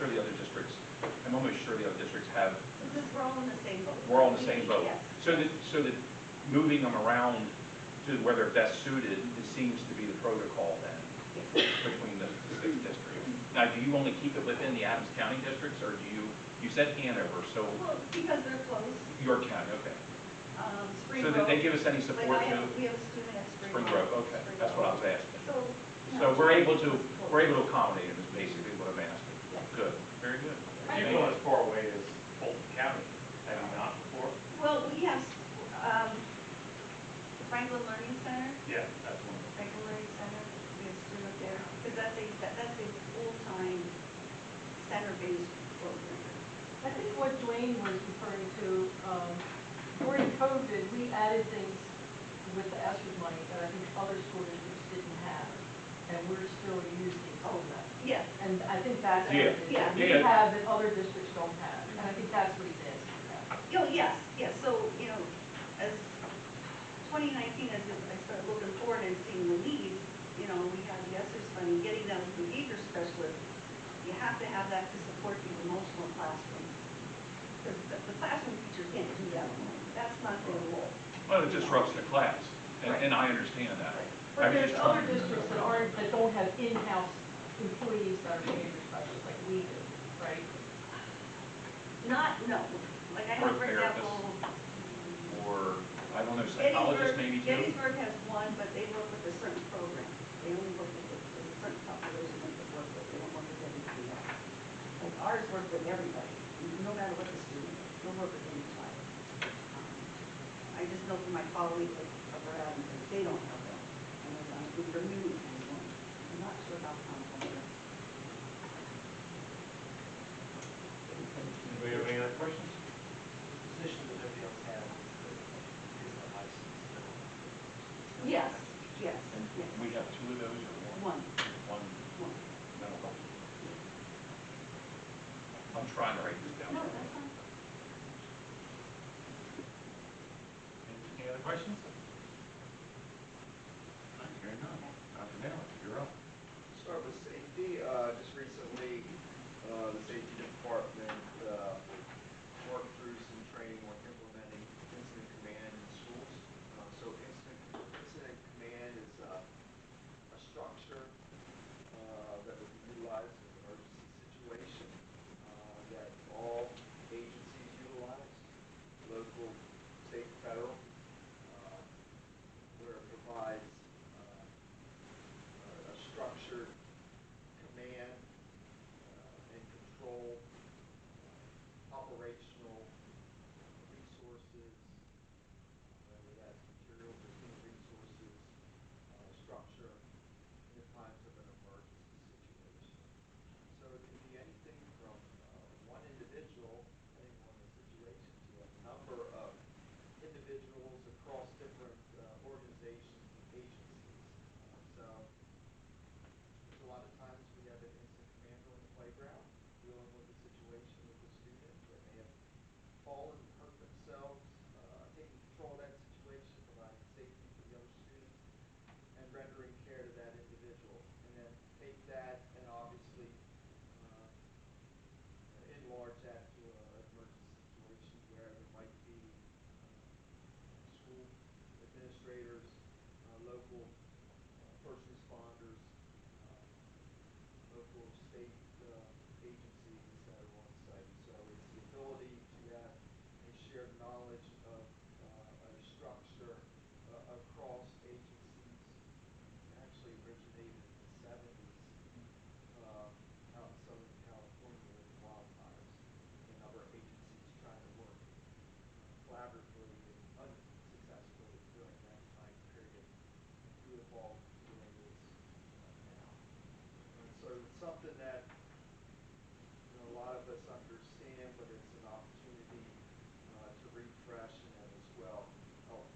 sure the other districts, I'm almost sure the other districts have. Because we're all in the same boat. We're all in the same boat. Yes. So that moving them around to where they're best suited, it seems to be the protocol then between the six districts. Now, do you only keep it within the Adams County districts, or do you said Hanover, so Well, because they're close. York County, okay. Spring So Grove. did they give us any support Like too? we have a student at Spring Grove, okay, that's what I was asking. So, So we're able to accommodate them is basically what I'm asking. Yes. Good, very good. You've gone as far away as Fulton County, have you not before? Well, we have the Franklin Learning Center. Yeah, that's one. Franklin Learning Center, we have a student up there, because that's a full-time center-based program. I think what Dwayne was referring to, during COVID, we added things with the ESSER money that I think other school districts didn't have, and we're still using some of that. Yes. And I think that's Yeah. what Yeah. we have that other districts don't have, and I think that's what he's asking about. Oh, yes, yes, so, as 2019, as I started looking forward and seeing the needs, we have the ESSER funding, getting down to the behavior specialist, you have to have that to support the emotional classroom. Because the classroom teacher can't do that alone. That's not their role. Well, it disrupts the class, and I understand that. But I'm there's just other trying- districts that don't have in-house employees that are behavior specialists like we do, right? No. Like I Or have, for example, Or, I don't know, psychologists maybe too? Gettysburg has one, but they work with a certain program. They only work with a certain population that they work with. They don't work with everybody else. Like ours work with everybody, no matter what the student is. They'll work with any child. I just know from my colleagues up around that they don't have that. And I think they're new and one. I'm not sure how complicated. Anybody have any other questions? Position that nobody else has is the license. Yes, yes, And yes. we have two of those or one? One. One mental health. I'm trying to write this down. No, that's fine. Any other questions? Hearing none. Dr. Naylor, you're up. Start with safety. Just recently, the safety department worked through some training on implementing incident command in schools. So incident command is a structure that would be utilized in an emergency situation that all agencies utilize, local, state, federal, where it provides a structured command and control, operational resources, whether that's materials or human resources, structure in the times of an emergency situation. So it can be anything from one individual, depending on the situation, to a number of individuals across different organizations and agencies. So a lot of times we have an instant commander on the playground dealing with a situation with a student that may have fallen, hurt themselves, taking control of that situation, providing safety for the other students, and rendering care to that individual. And then take that and obviously enlarge that to an emergency situation where there might be school administrators, local first responders, local state agencies that are on site. So it's the ability to have a shared knowledge of a structure across agencies. Actually originated in the 70s out in Southern California with the wildfires. A number of agencies trying to work collaboratively and unsuccessfully during that time period to evolve to the way it is now. And so it's something that a lot of us understand, but it's an opportunity to refresh and then as well help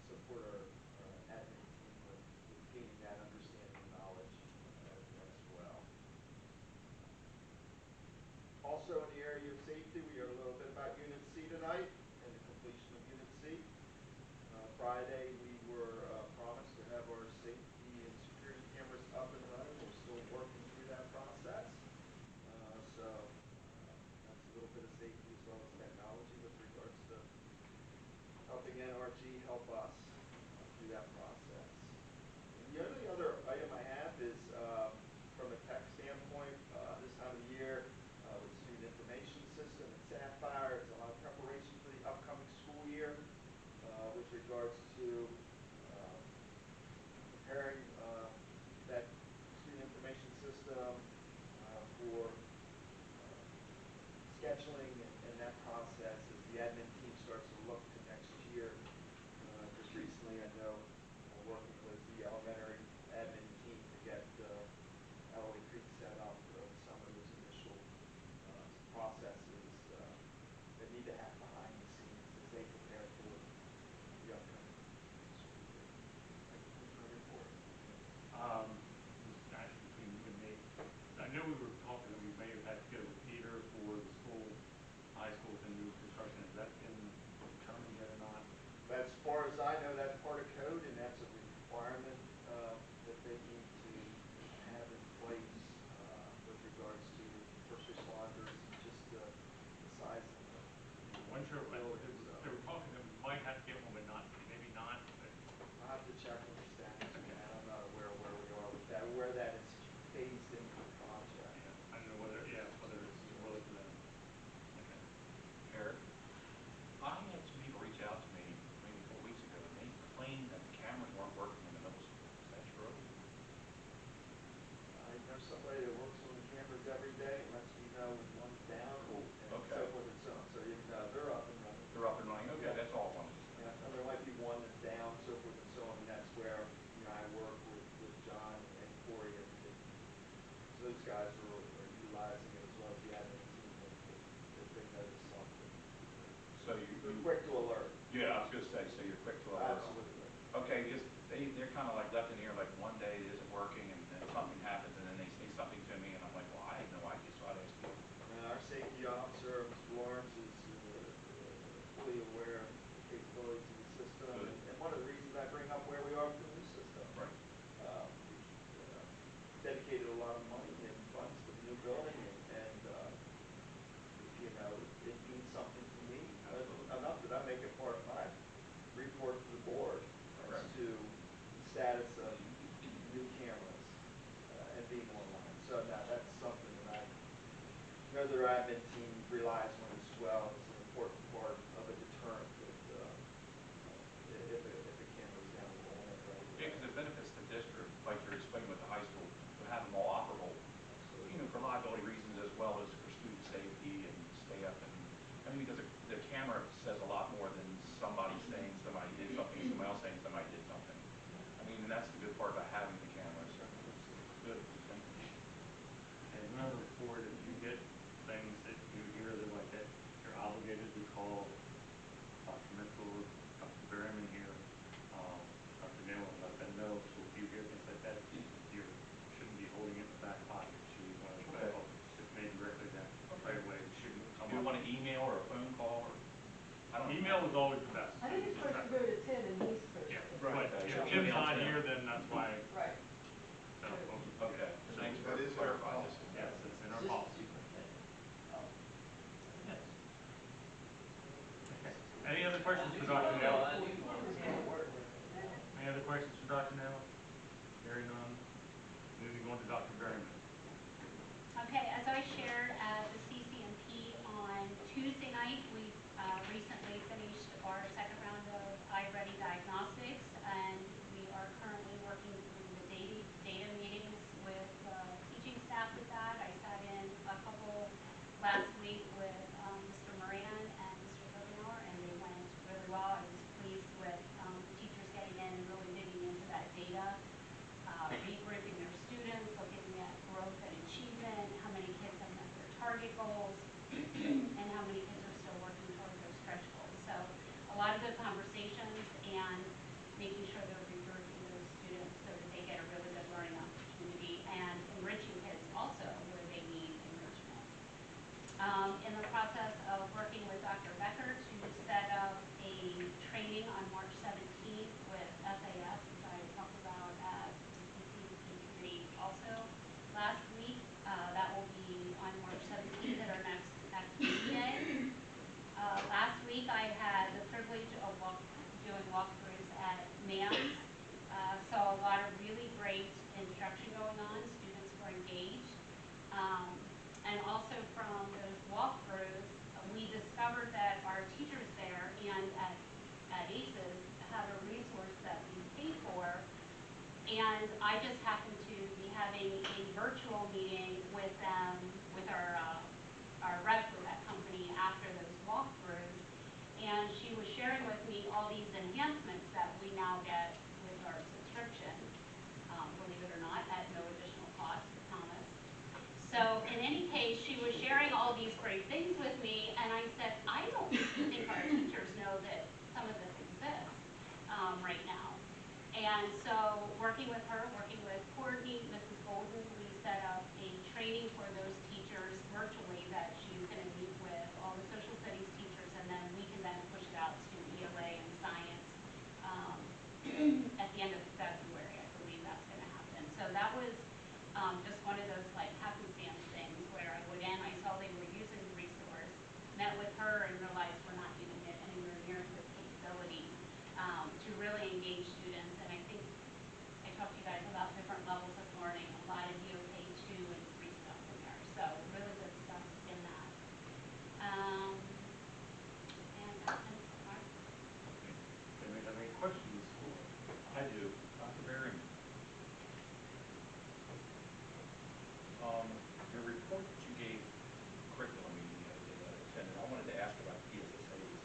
support our admin team with gaining that understanding and knowledge as well. Also in the area of safety, we heard a little bit about Unit C tonight and the completion of Unit C. Friday we were promised to have our safety and security cameras up and running. We're still working through that process. So The only other item I have is, from a tech standpoint, this time of the year, with the student information system and Sapphire, it's a lot of preparation for the upcoming school year, with regards to, preparing, that student information system, for, scheduling and that process as the admin team starts to look to next year. Just recently, I know, working with the elementary admin team to get Alloway Creek set up, some of those initial processes that need to happen behind the scenes as they prepare for the upcoming school year. That concludes my report. This is actually between you and me. I know we were talking that we may have had to go with Peter for the school, high school with the new construction. Has that been determined yet or not? As far as I know, that's part of code, and that's a requirement that they need to have in place with regards to first responders and just the size of the One sure, but building. they were talking that we might have to get one, but not, maybe not. But I'll have to check with the status on that. I'm not aware of where we are with that, where that is phased into the project. yeah, I don't know whether, yeah, whether it's too early for them. Okay. Eric, I had some people reach out to me maybe 4 weeks ago, and they claimed that the cameras weren't working in the middle school. Is that true? I know somebody that works on the cameras every day and lets me know when one's down Cool. and Okay. so forth and so on. So you know, they're up and running. They're up and running? Okay, Yeah. that's all I wanted to Yeah, say. and there might be one that's down, so forth and so on, and that's where, you know, I work with John and Corey every day. So those guys are utilizing it as well as the admin team if they notice something. So They're quick to alert. Yeah, I was gonna say, so you're quick to alert. Absolutely. Okay, because they're kind of like left in here, like one day it isn't working and then something happens and then they say something to me and I'm like, well, I had no idea, so I'd ask you. Our safety officer, Mr. Lawrence, is fully aware of the capabilities of the system. Good. And one of the reasons I bring up where we are with the new system. Right. We dedicated a lot of money and funds to the new building and you know, it means something to me. Enough that I make it part of my report to the board as Correct. to the status of new cameras and being online. So now that's something that I know their admin team relies on as well. It's an important part of a deterrent if a camera's down the wall. Yeah, because it benefits the district, like you're explaining with the high school, to have them all operable, you know, for liability reasons as well as for student safety and staff. And I mean, because the camera says a lot more than somebody saying somebody did something, somebody else saying somebody did something. I mean, and that's the good part about having the cameras. Good, thank you. And another report, if you get things that you hear that like that, you're obligated to call Dr. Mitchell or Dr. Berryman here, Dr. Nail, and let them know. So if you hear things like that, you shouldn't be holding it in the back pocket. She's one of the Okay. people that made directly that right away. It shouldn't come You don't up. want an email or a phone call or? I don't know. Email is always the best. I think it's supposed to go to Tim and he's supposed Yeah, to. Right. but Okay. if Tim's Email not Tim. here, then that's why. Right. So, Okay, thanks for That is our clarifying this. policy. yes, it's in our policy. Oh. Yes. Okay. Any other questions for Dr. Nail? Any other questions for Dr. Nail? Hearing none. Moving on to Dr. Berryman. Okay, as I shared at the CCMP on Tuesday night, we recently finished our second round of iReady diagnostics, and we are currently working through the data meetings with teaching staff with that. I sat in a couple last week with Mr. Moran and Mr. Bergenauer, and they went really well. I was pleased with the teachers getting in and really digging into that data. Regrouping their students, looking at growth and achievement, how many kids have met their target goals, and how many kids are still working toward their stretch goals. So a lot of good conversations and making sure they're regrouping those students so that they get a really good learning opportunity and enriching kids also where they need enrichment. In the process of working with Dr. Becker to set up a training on March 17th with SAS, which I talked about at committee also last week. That will be on March 17th at our next SPCA. Last week I had the privilege of doing walkthroughs at MAMS. Saw a lot of really And I just happened to be having a virtual meeting with them, with our rep for that company after those walkthroughs. And she was sharing with me all these enhancements that we now get with our subscription, believe it or not, at no additional cost to Thomas. So in any case, she was sharing all these great things with me, and I said, I don't think our teachers know that some of this exists right now. And so working with her, working with Courtney, Mrs. Golden, we set up a training for those teachers virtually that she's going to meet with all the social studies teachers, and then we can then push it out to ELA and science at the end of February. I believe that's going to happen. So that was just one of those like happenstance things where I went in, I saw they were using the resource, met with her and realized we're not using it anywhere near the capability to really engage students. And I think I talked to you guys about different levels of learning, a lot of DOK 2 and 3 stuff in there. So really good stuff in that. And that's it so far. Anybody have any questions for? I do. Dr. Berryman. Your report that you gave curriculum meeting the other day that I attended, I wanted to ask about PSSAs.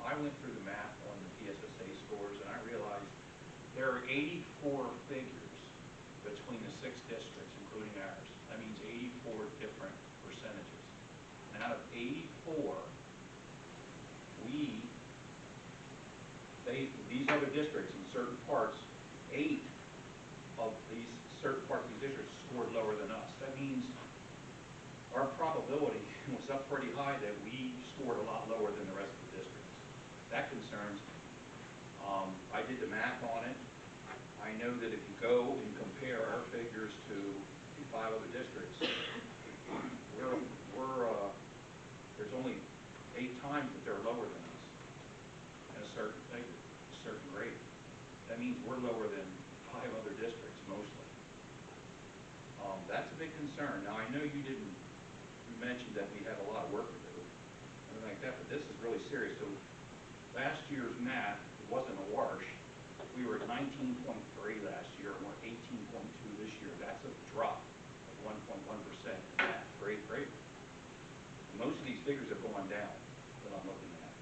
I went through the math on the PSSA scores, and I realized there are 84 figures between the 6 districts, including ours. That means 84 different percentages. And out of 84, these other districts in certain parts, 8 of these certain parts of these districts scored lower than us. That means our probability was up pretty high that we scored a lot lower than the rest of the districts. That concerns me. I did the math on it. I know that if you go and compare our figures to the 5 other districts, there's only 8 times that they're lower than us in a certain grade. That means we're lower than 5 other districts mostly. That's a big concern. Now I know you mentioned that we had a lot of work to do, and like that, but this is really serious. So last year's math wasn't a wash. We were at 19.3 last year, and we're 18.2 this year. That's a drop of 1.1% in math for 8th grade. Most of these figures have gone down that I'm looking at,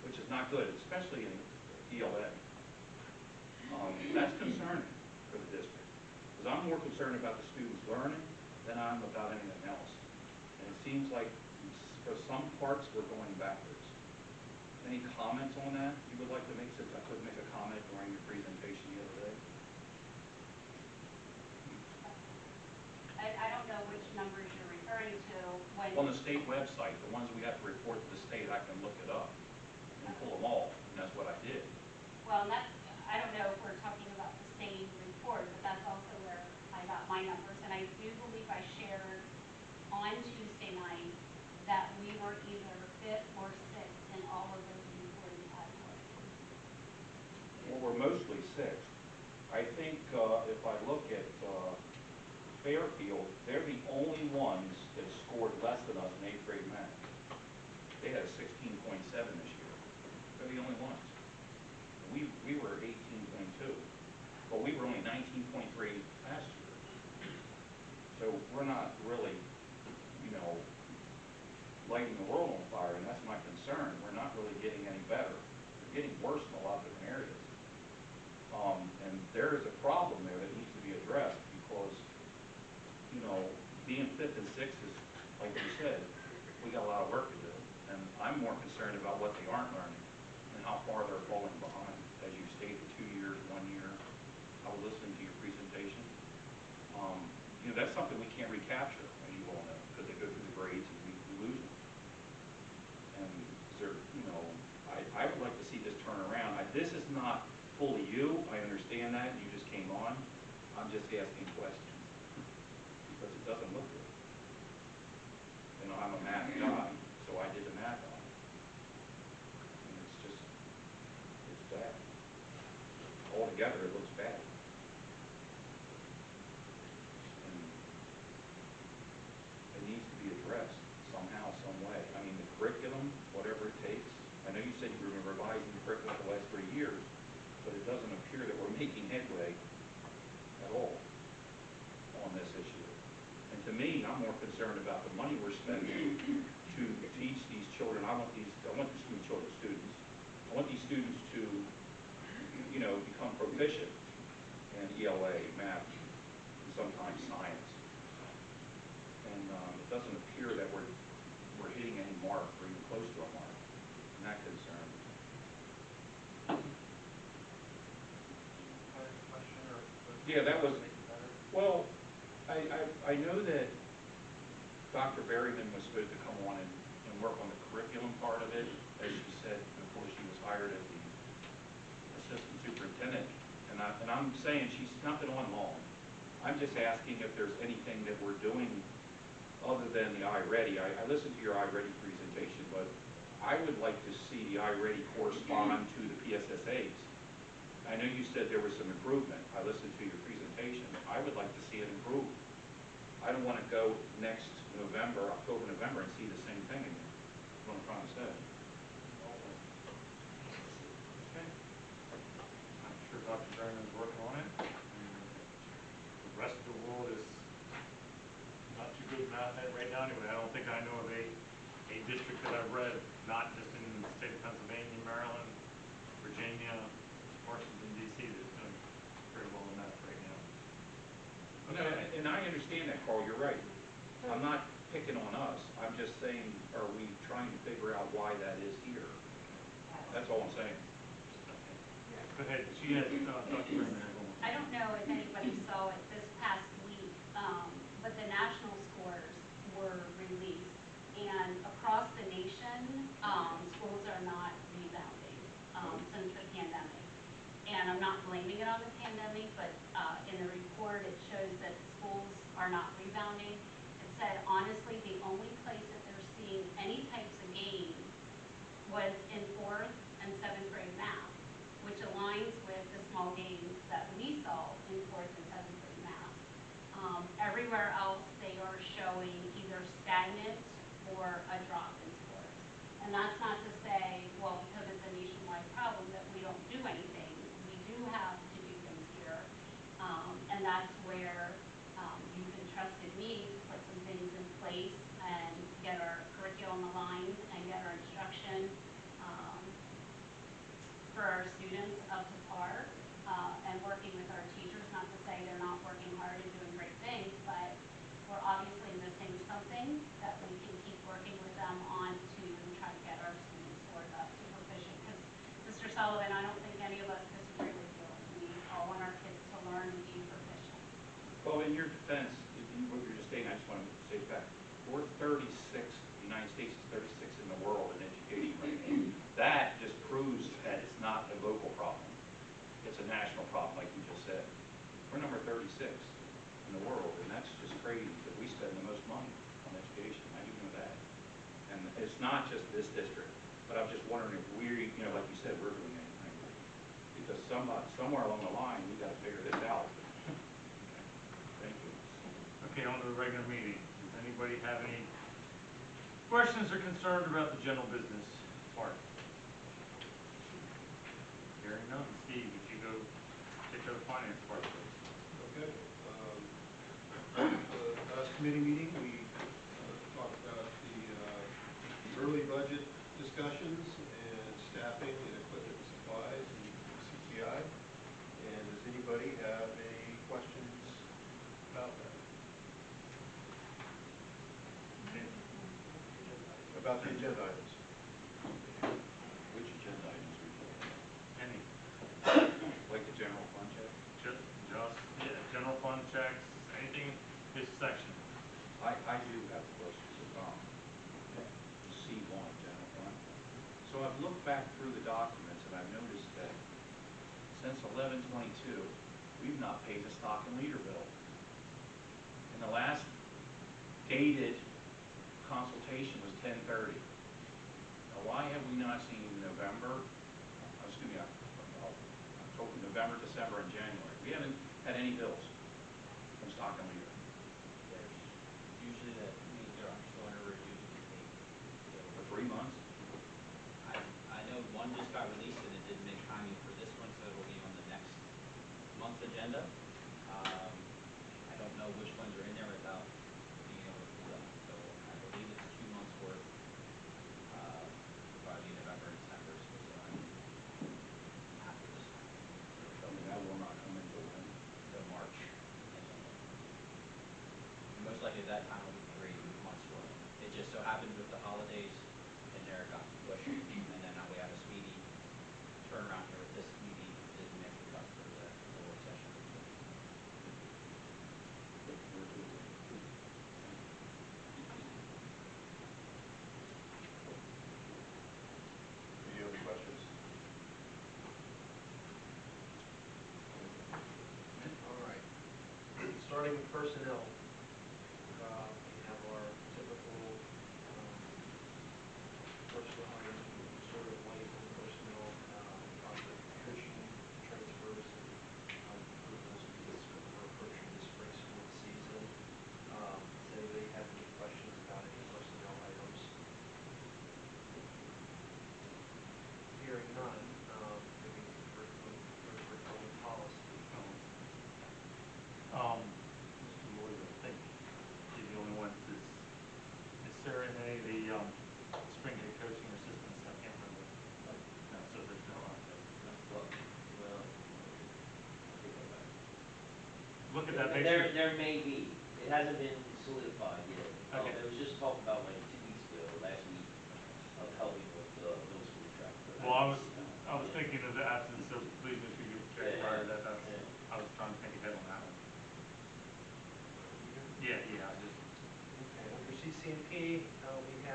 which is not good, especially in ELA. That's concerning for the district, because I'm more concerned about the students learning than I am about anything else. And it seems like for some parts we're going backwards. Any comments on that you would like to make, since I couldn't make a comment during your presentation the other day? I don't know which numbers you're referring to when. On the state website, the ones we have to report to the state, I can look it up and pull them all, and that's what I did. Well, I don't know if we're talking about the same report, but that's also where I got my numbers. And I do believe I shared on Tuesday night that we were either 5th or 6th in all of those reporting categories. Well, we're mostly 6th. I think if I look at Fairfield, they're the only ones that scored less than us in 8th grade math. They had a 16.7 this year. They're the only ones. We were 18.2, but we were only 19.3 last year. So we're not really, lighting the world on fire, and that's my concern. We're not really getting any better. We're getting worse in a lot of different areas. And there is a problem there that needs to be addressed because, being 5th and 6th is, like you said, we got a lot of work to do. And I'm more concerned about what they aren't learning and how far they're falling behind. As you stated, 2 years, 1 year. I was listening to your presentation. That's something we can't recapture, as you all know, because they go through the grades and we lose them. And I would like to see this turn around. This is not fully you. I understand that. You just came on. I'm just asking questions because it doesn't look good. I'm a math guy, so I did the math on it. And it's bad. Altogether, it looks bad. And it needs to be addressed somehow, some way. I mean, the curriculum, whatever it takes. I know you said you were revising the curriculum for the last 3 years, but it doesn't appear that we're making headway at all on this issue. And to me, I'm more concerned about the money we're spending to teach these children. I want these students. I want these students to, you know, become proficient in ELA, math, and sometimes science. And it doesn't appear that we're hitting any mark or even close to a mark, and that concerns me. Question or? Yeah, that was, Make it better? well, I know that Dr. Berryman was supposed to come on and work on the curriculum part of it, as she said before she was hired as the assistant superintendent. And I'm saying she's not been on long. I'm just asking if there's anything that we're doing other than the iReady. I listened to your iReady presentation, but I would like to see the iReady correspond to the PSSAs. I know you said there was some improvement. I listened to your presentation. I would like to see it improve. I don't want to go next November, October, November, and see the same thing again. That's what I'm trying to say. Okay. I'm sure Dr. Berryman's working on it. And the rest of the world is not too good at math right now anyway. I don't think I know of a district that I've read, not just in the state of Pennsylvania, Maryland, Virginia, Washington, D.C. that's doing very well in math right now. No, and I understand that, Carl, you're right. I'm not picking on us. I'm just saying, are we trying to figure out why that is here? That's all I'm saying. Go ahead. She had Dr. Berryman had one more. I don't know if anybody saw it this past week, but the national scores were released. And across the nation, schools are not rebounding since the pandemic. And I'm not blaming it on the pandemic, but in the report it shows that schools are not rebounding. It said, honestly, the only place that they're seeing any types of gains was in 4th and 7th grade math, which aligns with the small gains that we saw in 4th and 7th grade math. Everywhere else, they are showing either stagnant or a drop in scores. And that's not to say, well, because it's a nationwide problem, that we don't do anything. We do have to do things here. And that's where you've entrusted me to put some things in place and get our curriculum aligned and get our instruction for our students up to par, and working with our teachers, not to say they're not working hard and doing great things, but we're obviously missing something that we can keep working with them on to try to get our students scores up to proficient. Because Mr. Sullivan, I don't think any of us disagree with you. We all want our kids to learn and be proficient. Well, in your defense, what you're just saying, I just want to say back, we're 36, the United States is 36 in the world in education right now. That just proves that it's not a local problem. It's a national problem, like you just said. We're number 36 in the world, and that's just crazy that we spend the most money on education. I do know that. And it's not just this district, but I'm just wondering if we're, you know, like you said, we're doing anything. Because somewhere along the line, we got to figure this out. Thank you. Okay, on to the regular meeting. Does anybody have any questions or concerns about the general business part? Hearing none. Steve, would you go take care of the finance part, please? Okay. Last committee meeting, we talked about the early budget discussions and staffing and equipment and supplies and CTI. And does anybody have any questions about that? Okay. About the agenda items? Which agenda items are you talking about? Any? Like the general fund check? Just, yeah, general fund checks, anything, this section. I do have questions about C1, general fund. So I've looked back through the documents and I've noticed that since 11/22, we've not paid the stock and leader bill. And the last dated consultation was 10/30. Now, why have we not seen November, October, November, December, and January? We haven't had any bills from stock and leader. There's usually that means they're still under review to be paid. For 3 months? I know one just got released and it didn't make timing for this one, so it'll be on the next month's agenda. actually, that time of the 3 months worth. It just so happened with the holidays, and there it got pushed, and then now we have a speedy turnaround here with this meeting, didn't make the cut for the work session. Any other questions? All right. Starting with personnel, we have our typical personnel items, sort of light on personnel, process nutrition, transfers, approvals because we're approaching the spring school season. Does anybody have any questions about any personnel items? Hearing none, maybe first we're going policy. Mr. Lloyd, I think he's the only one is Sarah in any of the, spring day coaching assistants? I can't remember. No, so there's no, Well, look at that, make there, sure. there may be, it hasn't been solidified yet. Okay. There was just talk about like 2 weeks ago, last week, of helping with the middle school track. But Well, haven't I was thinking of the absence of, please make sure you check Yeah, prior to that, yeah. I was trying to think ahead on that one. seen. Yeah, I just. Okay, under CCNP, we have